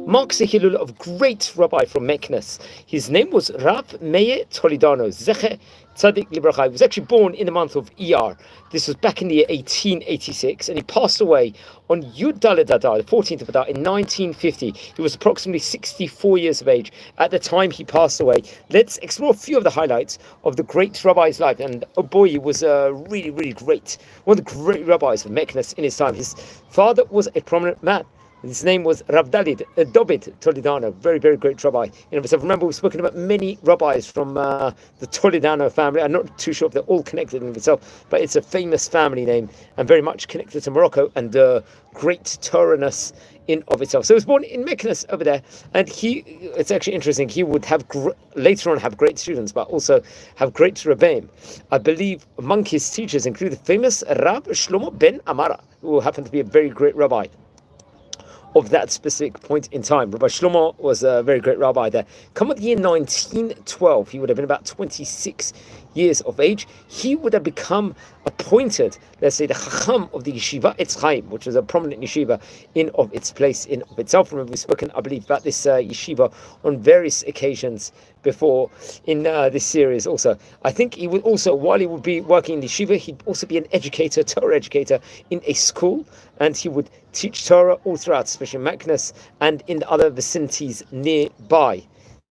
marks the Hilul of great rabbi from Meknes. His name was Rabbi Meir Toledano Z'tl. He was actually born in the month of Iyar. This was back in the year 1886, and he passed away on Yud Daled Adar, the 14th of Adar, in 1950. He was approximately 64 years of age at the time he passed away. Let's explore a few of the highlights of the great rabbi's life. And oh boy, he was really, really great. One of the great rabbis of Meknes in his time. His father was a prominent man. His name was Rav David Toledano, very, very great rabbi. Remember, we've spoken about many rabbis from the Toledano family. I'm not too sure if they're all connected in itself, but it's a famous family name and very much connected to Morocco and great Torah-ness in of itself. So he was born in Meknes over there, and it's actually interesting, he would have later on have great students, but also have great Rebbeim. I believe among his teachers include the famous Rav Shlomo ben Amara, who happened to be a very great rabbi of that specific point in time. Rabbi Shlomo was a very great rabbi there. Come at the year 1912, he would have been about 26 years of age. He would have become appointed, let's say, the Chacham of the Yeshiva, Chaim, which was a prominent yeshiva in of its place in of itself. Remember, we've spoken, I believe, about this yeshiva on various occasions before in this series also. I think he would also, while he would be working in the yeshiva, he'd also be an educator, Torah educator in a school, and he would teach Torah all throughout, especially in Meknes and in the other vicinities nearby.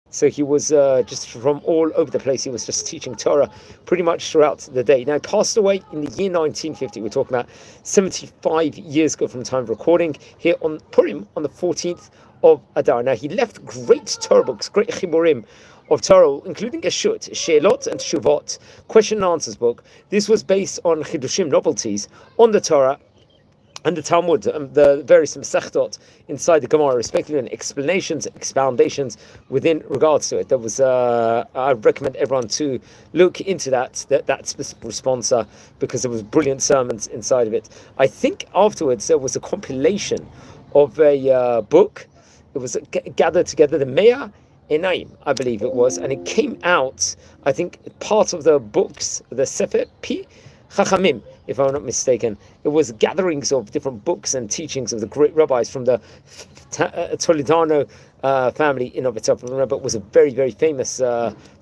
So he was just from all over the place. He was just teaching Torah pretty much throughout the day. Now, he passed away in the year 1950. We're talking about 75 years ago from the time of recording here on Purim, on the 14th of Adar. Now, he left great Torah books, great chiburim of Torah, including a Shut, She'elot and Shuvot, question and answers book. This was based on Chidushim, novelties, on the Torah and the Talmud, the various Masechtot inside the Gemara, respectively, and explanations, expoundations within regards to it. There was, I recommend everyone to look into that specific response because there was brilliant sermons inside of it. I think afterwards there was a compilation of a book. It was gathered together, the Meir I believe it was, and it came out, I think, part of the books, the Sefer Pi Chachamim, if I'm not mistaken. It was gatherings of different books and teachings of the great rabbis from the Toledano family in of itself. Remember, it was a very, very famous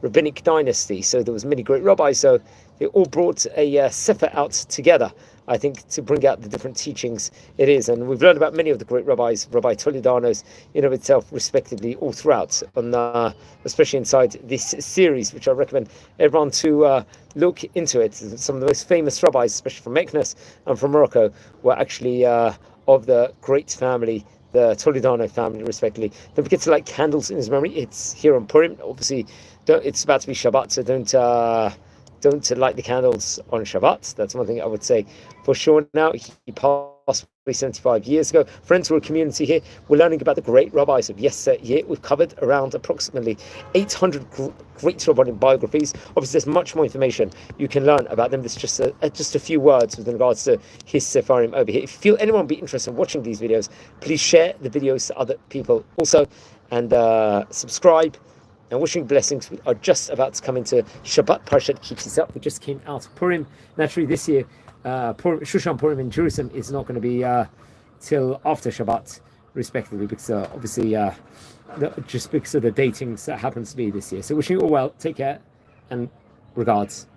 rabbinic dynasty, so there was many great rabbis, so they all brought a sefer out together, I think, to bring out the different teachings it is. And we've learned about many of the great rabbis, Rabbi Toledanos in of itself, respectively, all throughout, on, especially inside this series, which I recommend everyone to look into it. Some of the most famous rabbis, especially from Meknes and from Morocco, were actually of the great family, the Toledano family, respectively. Don't forget to light candles in his memory. It's here on Purim. Obviously, it's about to be Shabbat, so don't light the candles on Shabbat. That's one thing I would say for sure. Now, he passed 75 years ago. Friends, we're a community here. We're learning about the great rabbis of yesteryear. We've covered around approximately 800 great rabbinic biographies. Obviously, there's much more information you can learn about them. There's just a few words with regards to his sefarim over here. If you feel anyone would be interested in watching these videos, please share the videos to other people also, and subscribe. And wishing blessings. We are just about to come into Shabbat Parshat Kitzisah. We just came out of Purim. Naturally, this year, Shushan Purim in Jerusalem is not going to be till after Shabbat, respectively, because obviously, just because of the datings that happens to be this year. So wishing you all well. Take care and regards.